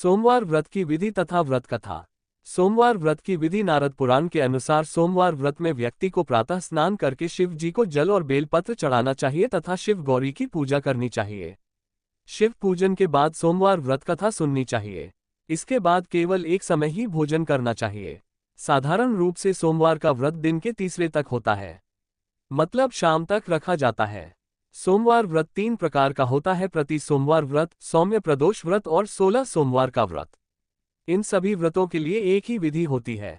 सोमवार व्रत की विधि तथा व्रत कथा। सोमवार व्रत की विधि नारद पुराण के अनुसार सोमवार व्रत में व्यक्ति को प्रातः स्नान करके शिव जी को जल और बेलपत्र चढ़ाना चाहिए तथा शिव गौरी की पूजा करनी चाहिए। शिव पूजन के बाद सोमवार व्रत कथा सुननी चाहिए। इसके बाद केवल एक समय ही भोजन करना चाहिए। साधारण रूप से सोमवार का व्रत दिन के तीसरे तक होता है, मतलब शाम तक रखा जाता है। सोमवार व्रत 3 प्रकार का होता है: प्रति सोमवार व्रत, सौम्य प्रदोष व्रत और 16 सोमवार का व्रत। इन सभी व्रतों के लिए एक ही विधि होती है।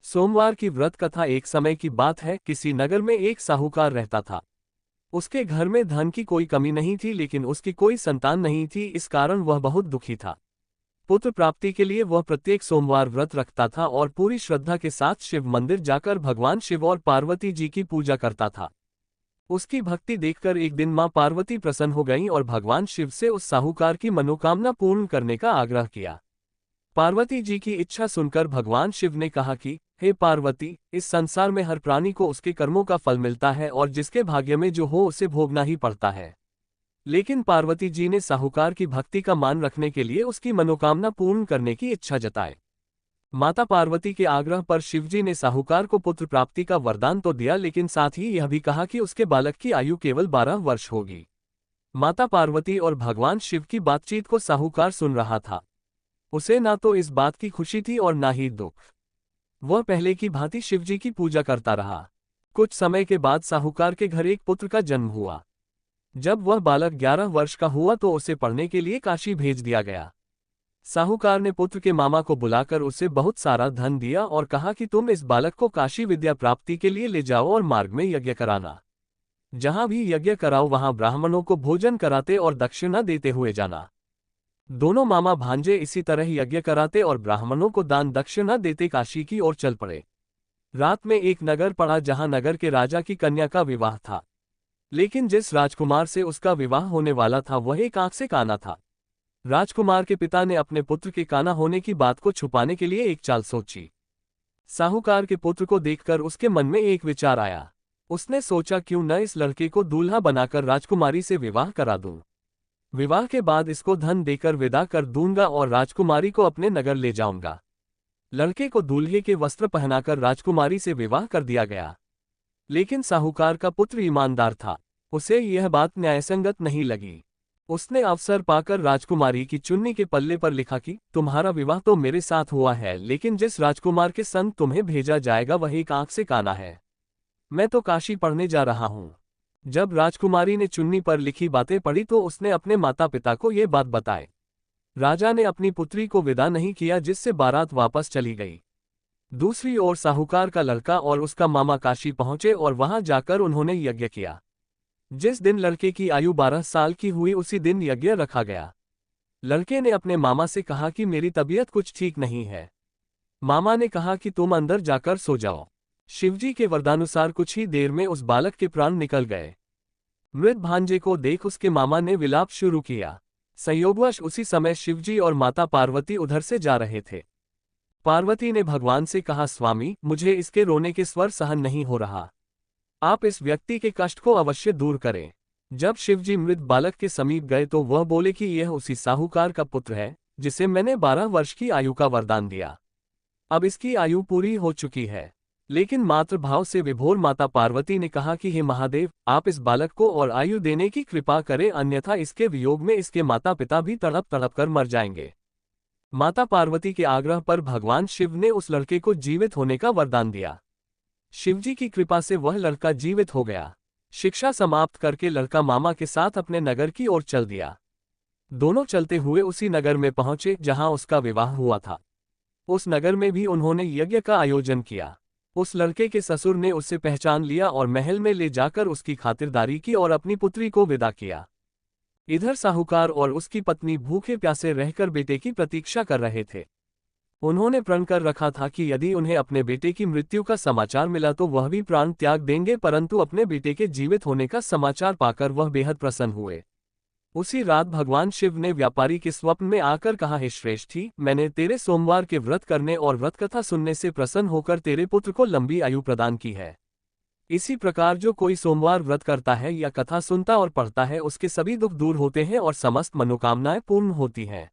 सोमवार की व्रत कथा। एक समय की बात है, किसी नगर में एक साहूकार रहता था। उसके घर में धन की कोई कमी नहीं थी, लेकिन उसकी कोई संतान नहीं थी। इस कारण वह बहुत दुखी था। पुत्र प्राप्ति के लिए वह प्रत्येक सोमवार व्रत रखता था और पूरी श्रद्धा के साथ शिव मंदिर जाकर भगवान शिव और पार्वती जी की पूजा करता था। उसकी भक्ति देखकर एक दिन मां पार्वती प्रसन्न हो गईं और भगवान शिव से उस साहूकार की मनोकामना पूर्ण करने का आग्रह किया। पार्वती जी की इच्छा सुनकर भगवान शिव ने कहा कि हे पार्वती, इस संसार में हर प्राणी को उसके कर्मों का फल मिलता है और जिसके भाग्य में जो हो उसे भोगना ही पड़ता है। लेकिन पार्वती जी ने साहूकार की भक्ति का मान रखने के लिए उसकी मनोकामना पूर्ण करने की इच्छा जताई। माता पार्वती के आग्रह पर शिवजी ने साहूकार को पुत्र प्राप्ति का वरदान तो दिया, लेकिन साथ ही यह भी कहा कि उसके बालक की आयु केवल 12 वर्ष होगी। माता पार्वती और भगवान शिव की बातचीत को साहूकार सुन रहा था। उसे ना तो इस बात की खुशी थी और ना ही दुख। वह पहले की भांति शिवजी की पूजा करता रहा। कुछ समय के बाद साहूकार के घर एक पुत्र का जन्म हुआ। जब वह बालक 11 वर्ष का हुआ तो उसे पढ़ने के लिए काशी भेज दिया गया। साहूकार ने पुत्र के मामा को बुलाकर उसे बहुत सारा धन दिया और कहा कि तुम इस बालक को काशी विद्या प्राप्ति के लिए ले जाओ और मार्ग में यज्ञ कराना। जहां भी यज्ञ कराओ वहां ब्राह्मणों को भोजन कराते और दक्षिणा देते हुए जाना। दोनों मामा भांजे इसी तरह यज्ञ कराते और ब्राह्मणों को दान दक्षिणा देते काशी की ओर चल पड़े। रात में एक नगर पड़ा जहां नगर के राजा की कन्या का विवाह था, लेकिन जिस राजकुमार से उसका विवाह होने वाला था वह एक आंख से काना था। राजकुमार के पिता ने अपने पुत्र के काना होने की बात को छुपाने के लिए एक चाल सोची। साहूकार के पुत्र को देखकर उसके मन में एक विचार आया। उसने सोचा, क्यों न इस लड़के को दूल्हा बनाकर राजकुमारी से विवाह करा दूं। विवाह के बाद इसको धन देकर विदा कर दूंगा और राजकुमारी को अपने नगर ले जाऊंगा। लड़के को दूल्हे के वस्त्र पहनाकर राजकुमारी से विवाह कर दिया गया। लेकिन साहूकार का पुत्र ईमानदार था। उसे यह बात न्यायसंगत नहीं लगी। उसने अवसर पाकर राजकुमारी की चुन्नी के पल्ले पर लिखा कि तुम्हारा विवाह तो मेरे साथ हुआ है, लेकिन जिस राजकुमार के संग तुम्हें भेजा जाएगा वह एक आंख से काना है। मैं तो काशी पढ़ने जा रहा हूं। जब राजकुमारी ने चुन्नी पर लिखी बातें पढ़ी तो उसने अपने माता पिता को ये बात बताई। राजा ने अपनी पुत्री को विदा नहीं किया, जिससे बारात वापस चली गई। दूसरी ओर साहूकार का लड़का और उसका मामा काशी पहुंचे और वहां जाकर उन्होंने यज्ञ किया। जिस दिन लड़के की आयु 12 साल की हुई उसी दिन यज्ञ रखा गया। लड़के ने अपने मामा से कहा कि मेरी तबीयत कुछ ठीक नहीं है। मामा ने कहा कि तुम अंदर जाकर सो जाओ। शिवजी के वरदानुसार कुछ ही देर में उस बालक के प्राण निकल गए। मृत भांजे को देख उसके मामा ने विलाप शुरू किया। संयोगवश उसी समय शिवजी और माता पार्वती उधर से जा रहे थे। पार्वती ने भगवान से कहा, स्वामी, मुझे इसके रोने के स्वर सहन नहीं हो रहा। आप इस व्यक्ति के कष्ट को अवश्य दूर करें। जब शिवजी मृत बालक के समीप गए तो वह बोले कि यह उसी साहूकार का पुत्र है जिसे मैंने 12 वर्ष की आयु का वरदान दिया। अब इसकी आयु पूरी हो चुकी है। लेकिन मातृभाव से विभोर माता पार्वती ने कहा कि हे महादेव, आप इस बालक को और आयु देने की कृपा करें, अन्यथा इसके वियोग में इसके माता पिता भी तड़प तड़प कर मर जाएंगे। माता पार्वती के आग्रह पर भगवान शिव ने उस लड़के को जीवित होने का वरदान दिया। शिवजी की कृपा से वह लड़का जीवित हो गया। शिक्षा समाप्त करके लड़का मामा के साथ अपने नगर की ओर चल दिया। दोनों चलते हुए उसी नगर में पहुंचे जहां उसका विवाह हुआ था। उस नगर में भी उन्होंने यज्ञ का आयोजन किया। उस लड़के के ससुर ने उसे पहचान लिया और महल में ले जाकर उसकी खातिरदारी की और अपनी पुत्री को विदा किया। इधर साहूकार और उसकी पत्नी भूखे प्यासे रहकर बेटे की प्रतीक्षा कर रहे थे। उन्होंने प्रण कर रखा था कि यदि उन्हें अपने बेटे की मृत्यु का समाचार मिला तो वह भी प्राण त्याग देंगे, परंतु अपने बेटे के जीवित होने का समाचार पाकर वह बेहद प्रसन्न हुए। उसी रात भगवान शिव ने व्यापारी के स्वप्न में आकर कहा, हे श्रेष्ठी, मैंने तेरे सोमवार के व्रत करने और व्रत कथा सुनने से प्रसन्न होकर तेरे पुत्र को लंबी आयु प्रदान की है। इसी प्रकार जो कोई सोमवार व्रत करता है या कथा सुनता और पढ़ता है उसके सभी दुख दूर होते हैं और समस्त मनोकामनाएं पूर्ण होती हैं।